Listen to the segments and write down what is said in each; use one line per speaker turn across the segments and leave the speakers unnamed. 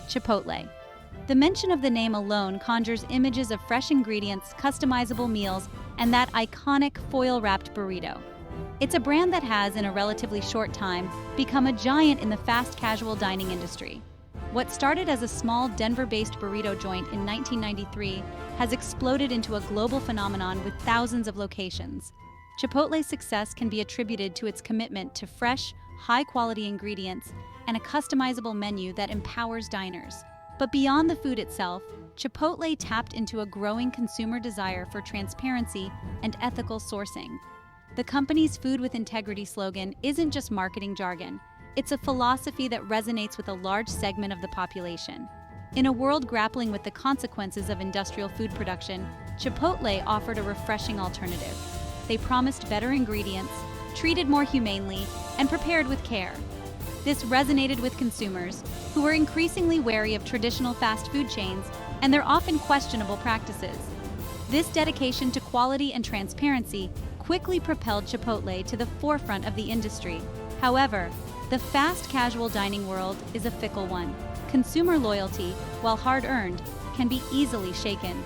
Chipotle. The mention of the name alone conjures images of fresh ingredients, customizable meals, and that iconic foil-wrapped burrito. It's a brand that has, in a relatively short time, become a giant in the fast casual dining industry. What started as a small Denver-based burrito joint in 1993 has exploded into a global phenomenon with thousands of locations. Chipotle's success can be attributed to its commitment to fresh, high-quality ingredients and a customizable menu that empowers diners. But beyond the food itself, Chipotle tapped into a growing consumer desire for transparency and ethical sourcing. The company's Food with Integrity slogan isn't just marketing jargon. It's a philosophy that resonates with a large segment of the population. In a world grappling with the consequences of industrial food production, Chipotle offered a refreshing alternative. They promised better ingredients, treated more humanely, and prepared with care. This resonated with consumers, who were increasingly wary of traditional fast food chains and their often questionable practices. This dedication to quality and transparency quickly propelled Chipotle to the forefront of the industry. However, the fast casual dining world is a fickle one. Consumer loyalty, while hard-earned, can be easily shaken.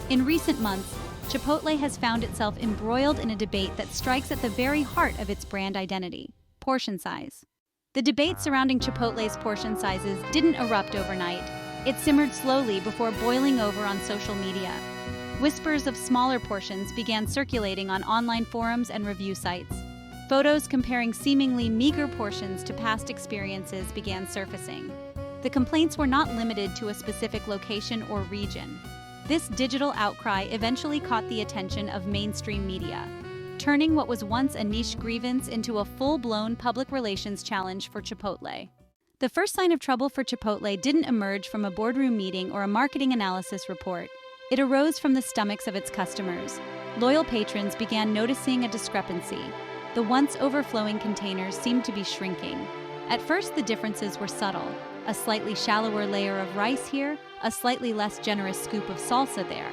In recent months, Chipotle has found itself embroiled in a debate that strikes at the very heart of its brand identity: portion size. The debate surrounding Chipotle's portion sizes didn't erupt overnight. It simmered slowly before boiling over on social media. Whispers of smaller portions began circulating on online forums and review sites. Photos comparing seemingly meager portions to past experiences began surfacing. The complaints were not limited to a specific location or region. This digital outcry eventually caught the attention of mainstream media, turning what was once a niche grievance into a full-blown public relations challenge for Chipotle. The first sign of trouble for Chipotle didn't emerge from a boardroom meeting or a marketing analysis report. It arose from the stomachs of its customers. Loyal patrons began noticing a discrepancy. The once overflowing containers seemed to be shrinking. At first, the differences were subtle: a slightly shallower layer of rice here, a slightly less generous scoop of salsa there.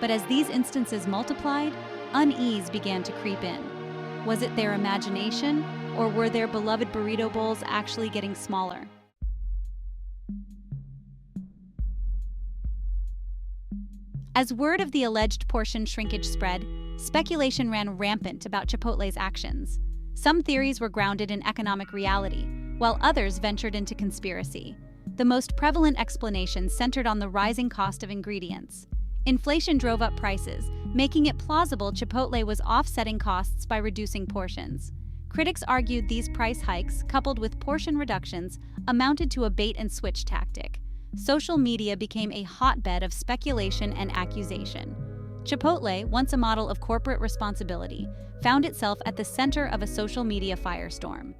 But as these instances multiplied, unease began to creep in. Was it their imagination, or were their beloved burrito bowls actually getting smaller? As word of the alleged portion shrinkage spread, speculation ran rampant about Chipotle's actions. Some theories were grounded in economic reality, while others ventured into conspiracy. The most prevalent explanations centered on the rising cost of ingredients. Inflation drove up prices, making it plausible Chipotle was offsetting costs by reducing portions. Critics argued these price hikes, coupled with portion reductions, amounted to a bait-and-switch tactic. Social media became a hotbed of speculation and accusation. Chipotle, once a model of corporate responsibility, found itself at the center of a social media firestorm.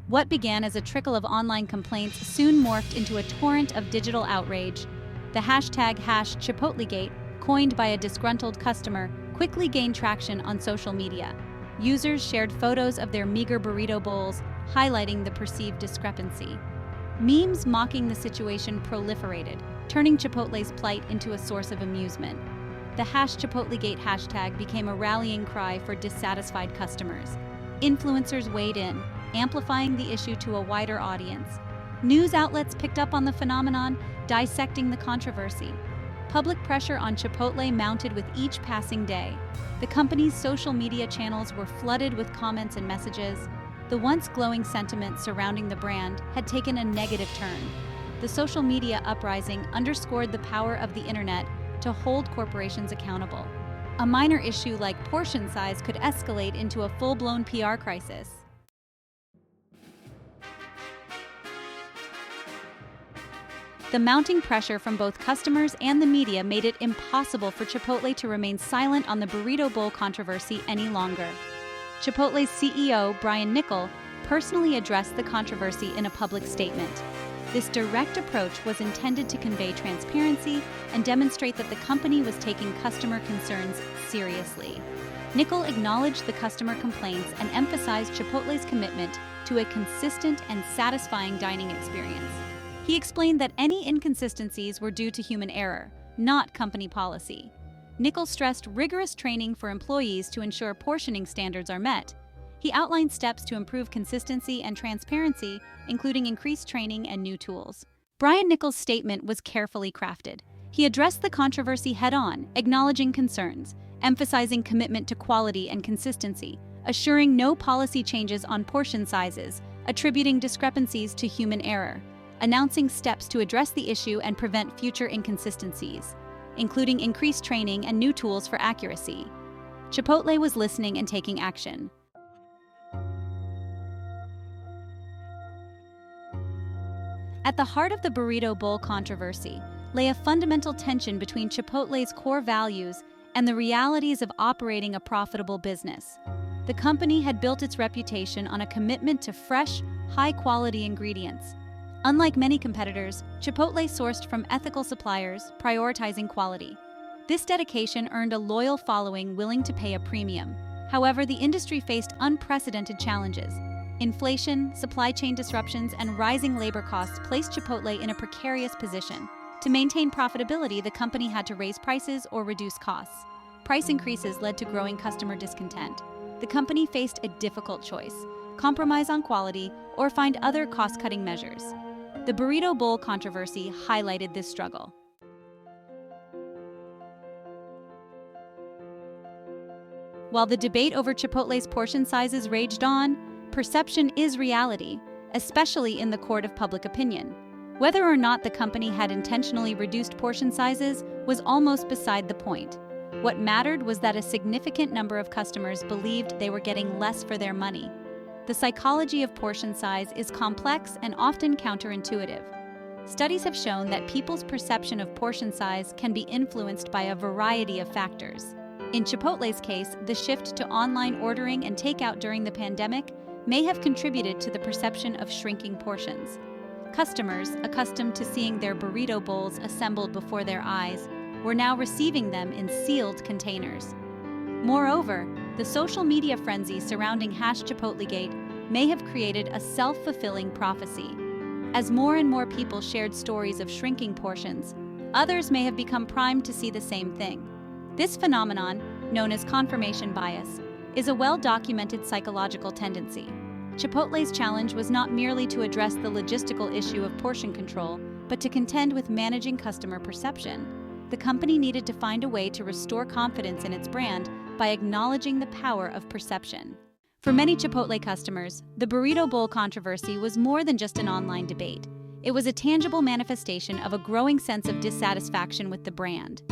What began as a trickle of online complaints soon morphed into a torrent of digital outrage. The hashtag #ChipotleGate, coined by a disgruntled customer, quickly gained traction on social media. Users shared photos of their meager burrito bowls, highlighting the perceived discrepancy. Memes mocking the situation proliferated, turning Chipotle's plight into a source of amusement. The #ChipotleGate hashtag became a rallying cry for dissatisfied customers. Influencers weighed in, amplifying the issue to a wider audience. News outlets picked up on the phenomenon, dissecting the controversy. Public pressure on Chipotle mounted with each passing day. The company's social media channels were flooded with comments and messages. The once glowing sentiment surrounding the brand had taken a negative turn. The social media uprising underscored the power of the internet to hold corporations accountable. A minor issue like portion size could escalate into a full-blown PR crisis. The mounting pressure from both customers and the media made it impossible for Chipotle to remain silent on the burrito bowl controversy any longer. Chipotle's CEO, Brian Niccol, personally addressed the controversy in a public statement. This direct approach was intended to convey transparency and demonstrate that the company was taking customer concerns seriously. Niccol acknowledged the customer complaints and emphasized Chipotle's commitment to a consistent and satisfying dining experience. He explained that any inconsistencies were due to human error, not company policy. Niccol stressed rigorous training for employees to ensure portioning standards are met. He outlined steps to improve consistency and transparency, including increased training and new tools. Brian Nichols' statement was carefully crafted. He addressed the controversy head-on, acknowledging concerns, emphasizing commitment to quality and consistency, assuring no policy changes on portion sizes, attributing discrepancies to human error, announcing steps to address the issue and prevent future inconsistencies, including increased training and new tools for accuracy. Chipotle was listening and taking action. At the heart of the Burrito Bowl controversy lay a fundamental tension between Chipotle's core values and the realities of operating a profitable business. The company had built its reputation on a commitment to fresh, high-quality ingredients. Unlike many competitors, Chipotle sourced from ethical suppliers, prioritizing quality. This dedication earned a loyal following willing to pay a premium. However, the industry faced unprecedented challenges. Inflation, supply chain disruptions, and rising labor costs placed Chipotle in a precarious position. To maintain profitability, the company had to raise prices or reduce costs. Price increases led to growing customer discontent. The company faced a difficult choice: compromise on quality or find other cost-cutting measures. The Burrito Bowl controversy highlighted this struggle. While the debate over Chipotle's portion sizes raged on, perception is reality, especially in the court of public opinion. Whether or not the company had intentionally reduced portion sizes was almost beside the point. What mattered was that a significant number of customers believed they were getting less for their money. The psychology of portion size is complex and often counterintuitive. Studies have shown that people's perception of portion size can be influenced by a variety of factors. In Chipotle's case, the shift to online ordering and takeout during the pandemic may have contributed to the perception of shrinking portions. Customers, accustomed to seeing their burrito bowls assembled before their eyes, were now receiving them in sealed containers. Moreover, the social media frenzy surrounding #Chipotlegate may have created a self-fulfilling prophecy. As more and more people shared stories of shrinking portions, others may have become primed to see the same thing. This phenomenon, known as confirmation bias, is a well-documented psychological tendency. Chipotle's challenge was not merely to address the logistical issue of portion control, but to contend with managing customer perception. The company needed to find a way to restore confidence in its brand by acknowledging the power of perception. For many Chipotle customers, the Burrito Bowl controversy was more than just an online debate. It was a tangible manifestation of a growing sense of dissatisfaction with the brand.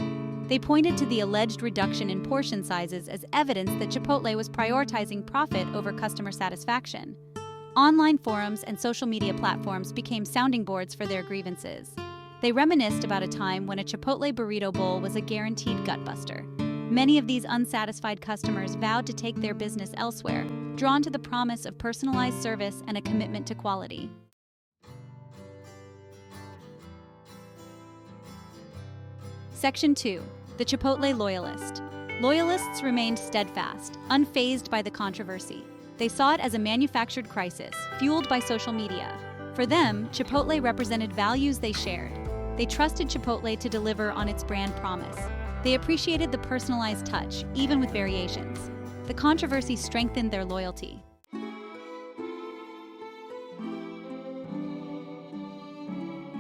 They pointed to the alleged reduction in portion sizes as evidence that Chipotle was prioritizing profit over customer satisfaction. Online forums and social media platforms became sounding boards for their grievances. They reminisced about a time when a Chipotle burrito bowl was a guaranteed gutbuster. Many of these unsatisfied customers vowed to take their business elsewhere, drawn to the promise of personalized service and a commitment to quality. Section 2. The Chipotle Loyalist. Loyalists remained steadfast, unfazed by the controversy. They saw it as a manufactured crisis, fueled by social media. For them, Chipotle represented values they shared. They trusted Chipotle to deliver on its brand promise. They appreciated the personalized touch, even with variations. The controversy strengthened their loyalty.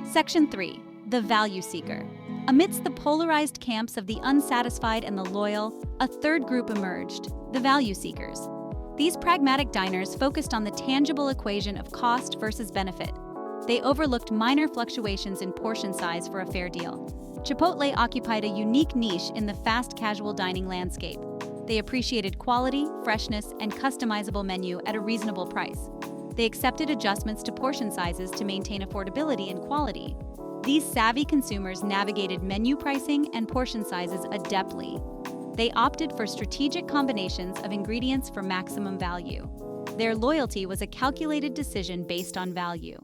Section 3. The Value Seeker. Amidst the polarized camps of the unsatisfied and the loyal, a third group emerged: the value seekers. These pragmatic diners focused on the tangible equation of cost versus benefit. They overlooked minor fluctuations in portion size for a fair deal. Chipotle occupied a unique niche in the fast casual dining landscape. They appreciated quality, freshness, and customizable menu at a reasonable price. They accepted adjustments to portion sizes to maintain affordability and quality. These savvy consumers navigated menu pricing and portion sizes adeptly. They opted for strategic combinations of ingredients for maximum value. Their loyalty was a calculated decision based on value.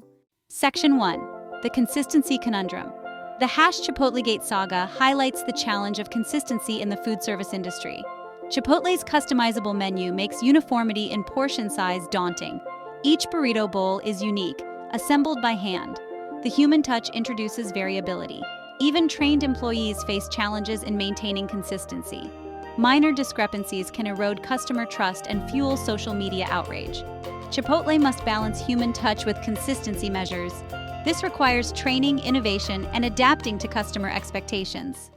Section 1. The Consistency Conundrum. The #Chipotlegate saga highlights the challenge of consistency in the food service industry. Chipotle's customizable menu makes uniformity in portion size daunting. Each burrito bowl is unique, assembled by hand. The human touch introduces variability. Even trained employees face challenges in maintaining consistency. Minor discrepancies can erode customer trust and fuel social media outrage. Chipotle must balance human touch with consistency measures. This requires training, innovation, and adapting to customer expectations.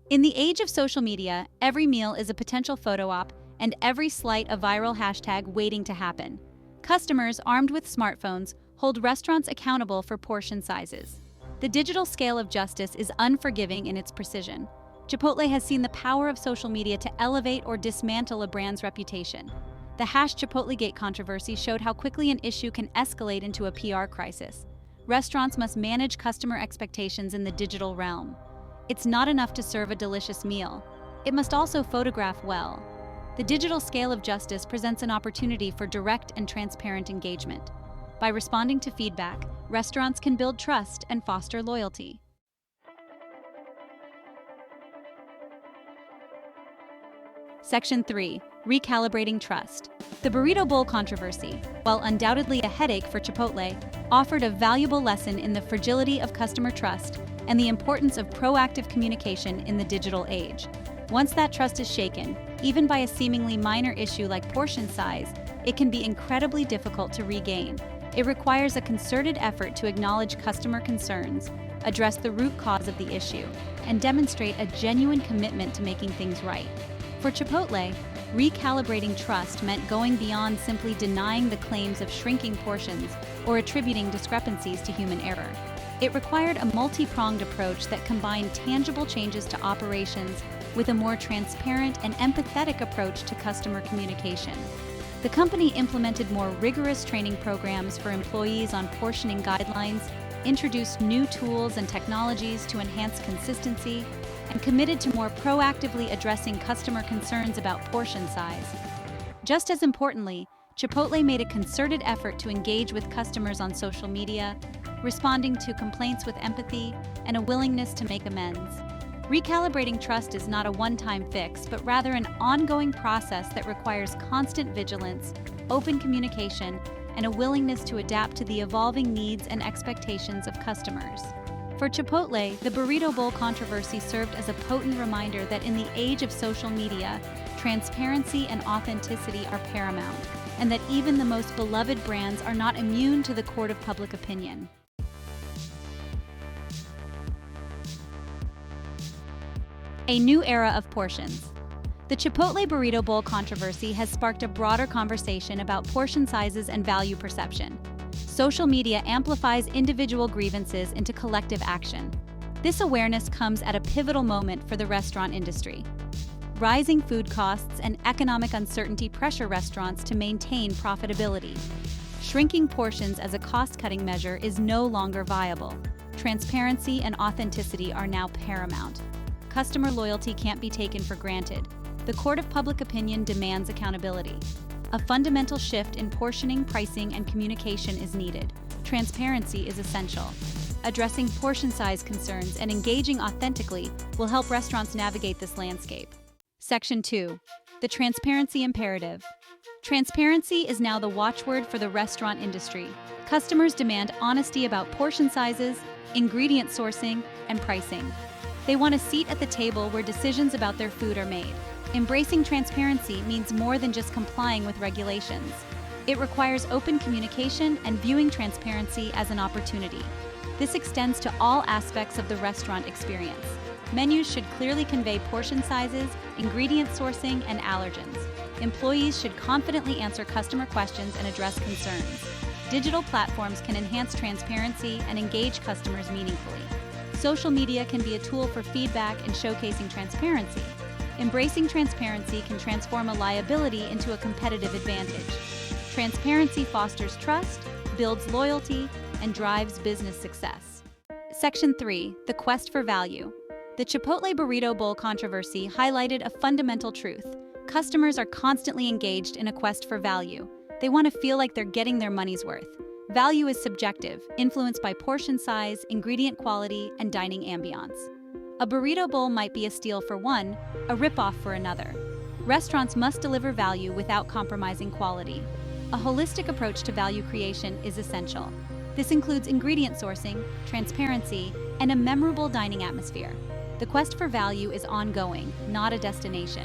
In the age of social media, every meal is a potential photo op, and every slight a viral hashtag waiting to happen. Customers, armed with smartphones, hold restaurants accountable for portion sizes. The digital scale of justice is unforgiving in its precision. Chipotle has seen the power of social media to elevate or dismantle a brand's reputation. The #ChipotleGate controversy showed how quickly an issue can escalate into a PR crisis. Restaurants must manage customer expectations in the digital realm. It's not enough to serve a delicious meal. It must also photograph well. The digital scale of justice presents an opportunity for direct and transparent engagement. By responding to feedback, restaurants can build trust and foster loyalty. Section 3. Recalibrating trust. The Burrito Bowl controversy, while undoubtedly a headache for Chipotle, offered a valuable lesson in the fragility of customer trust and the importance of proactive communication in the digital age. Once that trust is shaken, even by a seemingly minor issue like portion size, it can be incredibly difficult to regain. It requires a concerted effort to acknowledge customer concerns, address the root cause of the issue, and demonstrate a genuine commitment to making things right. For Chipotle, recalibrating trust meant going beyond simply denying the claims of shrinking portions or attributing discrepancies to human error. It required a multi-pronged approach that combined tangible changes to operations with a more transparent and empathetic approach to customer communication. The company implemented more rigorous training programs for employees on portioning guidelines, introduced new tools and technologies to enhance consistency, and committed to more proactively addressing customer concerns about portion size. Just as importantly, Chipotle made a concerted effort to engage with customers on social media, responding to complaints with empathy and a willingness to make amends. Recalibrating trust is not a one-time fix, but rather an ongoing process that requires constant vigilance, open communication, and a willingness to adapt to the evolving needs and expectations of customers. For Chipotle, the Burrito Bowl controversy served as a potent reminder that in the age of social media, transparency and authenticity are paramount, and that even the most beloved brands are not immune to the court of public opinion. A new era of portions. The Chipotle Burrito Bowl controversy has sparked a broader conversation about portion sizes and value perception. Social media amplifies individual grievances into collective action. This awareness comes at a pivotal moment for the restaurant industry. Rising food costs and economic uncertainty pressure restaurants to maintain profitability. Shrinking portions as a cost-cutting measure is no longer viable. Transparency and authenticity are now paramount. Customer loyalty can't be taken for granted. The court of public opinion demands accountability. A fundamental shift in portioning, pricing, and communication is needed. Transparency is essential. Addressing portion size concerns and engaging authentically will help restaurants navigate this landscape. Section 2. The Transparency Imperative. Transparency is now the watchword for the restaurant industry. Customers demand honesty about portion sizes, ingredient sourcing, and pricing. They want a seat at the table where decisions about their food are made. Embracing transparency means more than just complying with regulations. It requires open communication and viewing transparency as an opportunity. This extends to all aspects of the restaurant experience. Menus should clearly convey portion sizes, ingredient sourcing, and allergens. Employees should confidently answer customer questions and address concerns. Digital platforms can enhance transparency and engage customers meaningfully. Social media can be a tool for feedback and showcasing transparency. Embracing transparency can transform a liability into a competitive advantage. Transparency fosters trust, builds loyalty, and drives business success. Section 3. The Quest for Value. The Chipotle Burrito Bowl controversy highlighted a fundamental truth. Customers are constantly engaged in a quest for value. They want to feel like they're getting their money's worth. Value is subjective, influenced by portion size, ingredient quality, and dining ambiance. A burrito bowl might be a steal for one, a ripoff for another. Restaurants must deliver value without compromising quality. A holistic approach to value creation is essential. This includes ingredient sourcing, transparency, and a memorable dining atmosphere. The quest for value is ongoing, not a destination.